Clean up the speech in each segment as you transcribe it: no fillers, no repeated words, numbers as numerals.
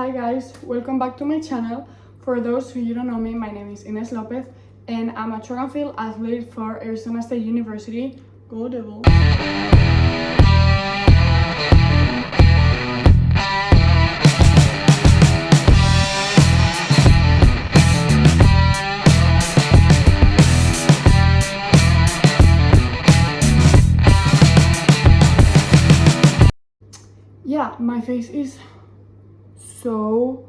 Hi guys, welcome back to my channel. For those who you don't know me, my name is Ines Lopez and I'm a track and field athlete for Arizona State University. Go Devils! Yeah, my face is so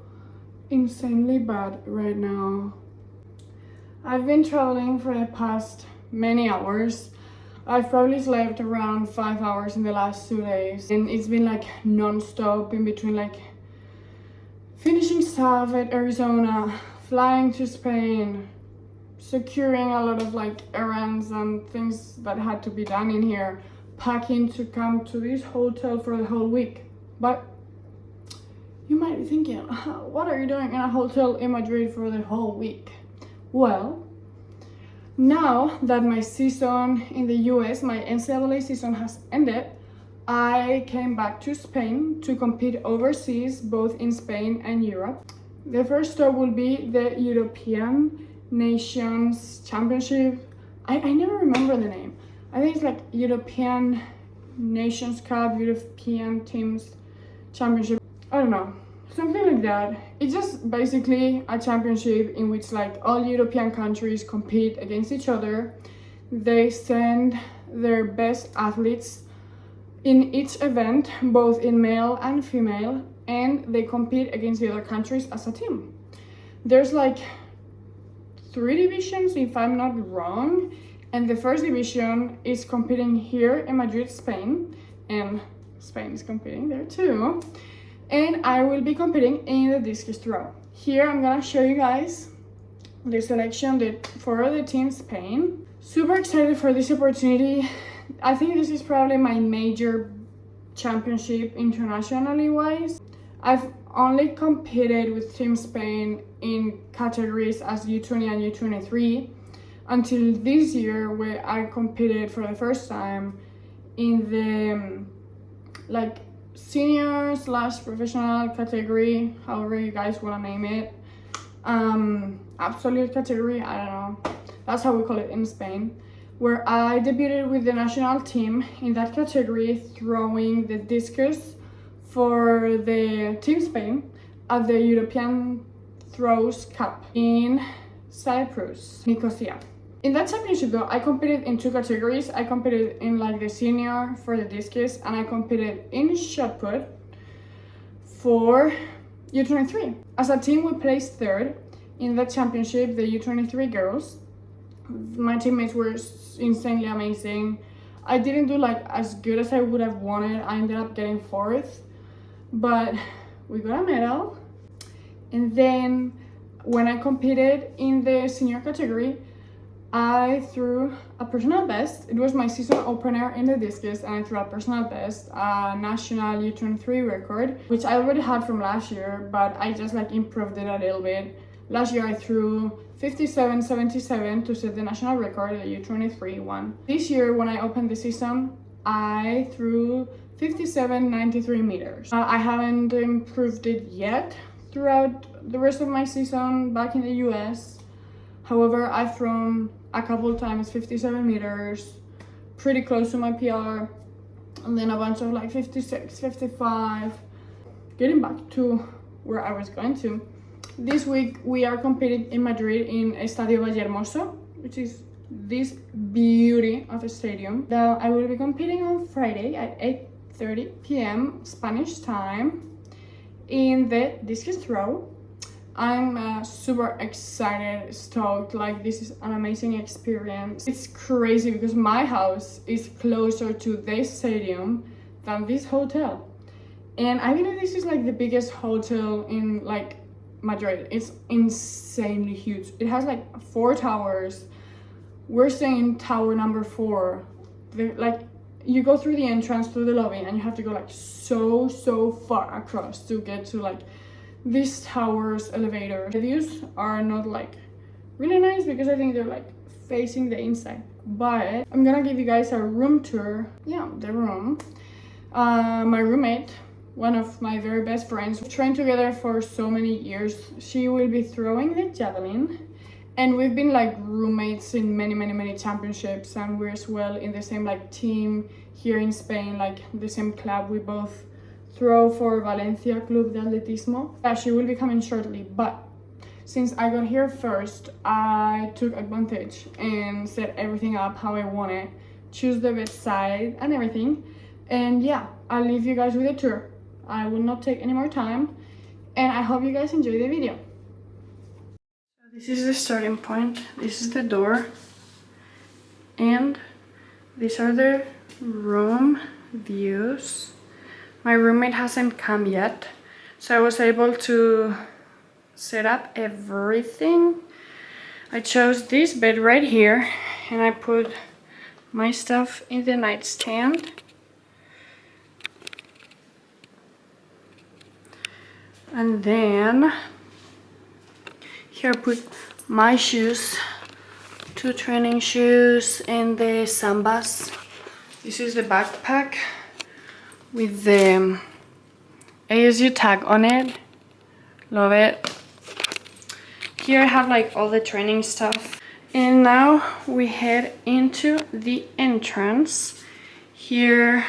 insanely bad right now. I've been traveling for the past many hours. I've probably slept around 5 hours in the last 2 days, and it's been like non-stop in between, like finishing stuff at Arizona, flying to Spain, securing a lot of like errands and things that had to be done in here, packing to come to this hotel for the whole week. But you might be thinking, what are you doing in a hotel in Madrid for the whole week? Well, now that my season in the US, my NCAA season has ended, I came back to Spain to compete overseas, both in Spain and Europe. The first stop will be the European Nations Championship. I never remember the name. I think it's like European Nations Cup, European Teams Championship. I don't know, something like that. It's just basically a championship in which like all European countries compete against each other. They send their best athletes in each event, both in male and female, and they compete against the other countries as a team. There's like 3 divisions, if I'm not wrong, and the first division is competing here in Madrid, Spain, and Spain is competing there too. And I will be competing in the discus throw. Here I'm gonna show you guys the selection for the team Spain. Super excited for this opportunity. I think this is probably my major championship internationally wise. I've only competed with Team Spain in categories as U20 and U23 until this year, where I competed for the first time in the like senior / professional category, however you guys want to name it, absolute category, I don't know, that's how we call it in Spain, where I debuted with the national team in that category, throwing the discus for the Team Spain at the European Throws Cup in Cyprus, Nicosia. In that championship though, I competed in 2 categories. I competed in like the senior for the discus, and I competed in shot put for U23. As a team, we placed 3rd in that championship, the U23 girls. My teammates were insanely amazing. I didn't do like as good as I would have wanted. I ended up getting 4th, but we got a medal. And then when I competed in the senior category, I threw a personal best. It was my season opener in the discus, and I threw a personal best, a national U23 record, which I already had from last year, but I just like improved it a little bit. Last year I threw 57.77 to set the national record, the U23 one. This year, when I opened the season, I threw 57.93 meters. I haven't improved it yet throughout the rest of my season back in the US. However, I've thrown a couple times 57 meters, pretty close to my PR, and then a bunch of like 56, 55. Getting back to where I was going to, this week we are competing in Madrid in Estadio Vallehermoso, which is this beauty of a stadium. Now I will be competing on Friday at 8:30 p.m. Spanish time in the discus throw. I'm super excited, stoked, like this is an amazing experience. It's crazy because my house is closer to this stadium than this hotel. And I believe this is like the biggest hotel in like Madrid. It's insanely huge. It has like 4 towers. We're staying in tower number 4. Like you go through the entrance to the lobby and you have to go like so far across to get to like this tower's elevator. The views are not like really nice because I think they're like facing the inside, but I'm gonna give you guys a room tour. Yeah, the room. My roommate one of my very best friends. We've trained together for so many years. She will be throwing the javelin, and we've been like roommates in many championships, and we're as well in the same like team here in Spain, like the same club. We both throw for Valencia Club de Atletismo. Yeah, she will be coming shortly, but since I got here first, I took advantage and set everything up how I want it, choose the best side and everything. And yeah, I'll leave you guys with a tour. I will not take any more time, and I hope you guys enjoy the video. So this is the starting point. This is the door, and these are the room views. My roommate hasn't come yet, so I was able to set up everything. I chose this bed right here, and I put my stuff in the nightstand. And then here I put my shoes, 2 training shoes and the Sambas. This is the backpack with the ASU tag on it. Love it. Here I have like all the training stuff. And now we head into the entrance. Here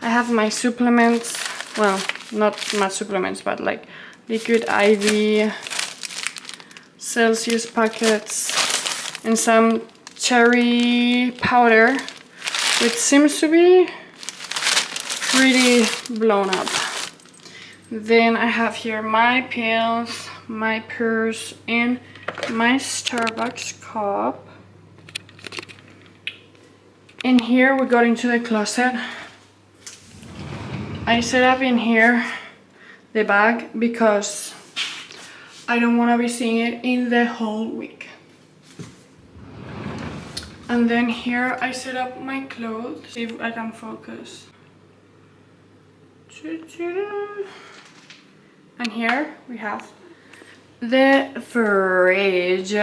I have my supplements. Well, not my supplements, but like liquid IV, Celsius packets, and some cherry powder, which seems to be pretty blown up. Then I have here my pills, my purse, and my Starbucks cup. And here we got into the closet. I set up in here the bag because I don't want to be seeing it in the whole week. And then here I set up my clothes. See if I can focus. And here we have the fridge.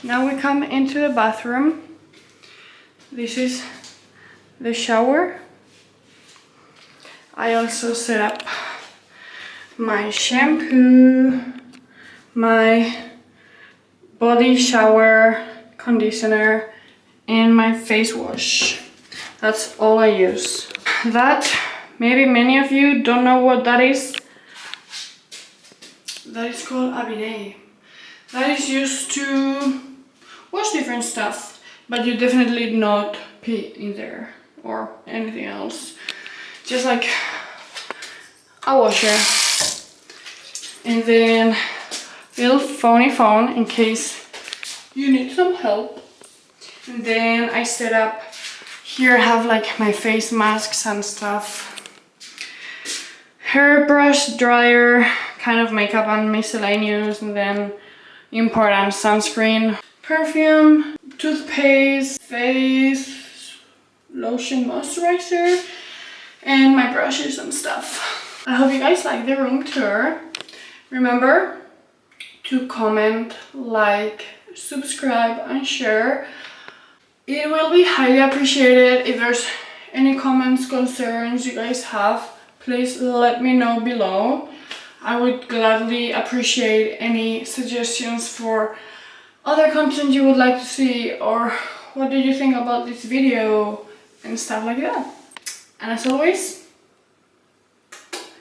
Now we come into the bathroom. This is the shower. I also set up my shampoo, my body shower conditioner, and my face wash. That's all I use. That, maybe many of you don't know what that is. That is called a bidet. That is used to wash different stuff, but you definitely not pee in there or anything else. Just like a washer. And then little phony phone in case you need some help. And then I set up here. I have like my face masks and stuff, hairbrush, dryer, kind of makeup and miscellaneous, and then important sunscreen, perfume, toothpaste, face lotion, moisturizer, and my brushes and stuff. I hope you guys like the room tour. Remember to comment, like, subscribe, and share. It will be highly appreciated. If there's any comments, concerns you guys have, please let me know below. I would gladly appreciate any suggestions for other content you would like to see, or what do you think about this video and stuff like that. And as always,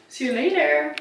see you later.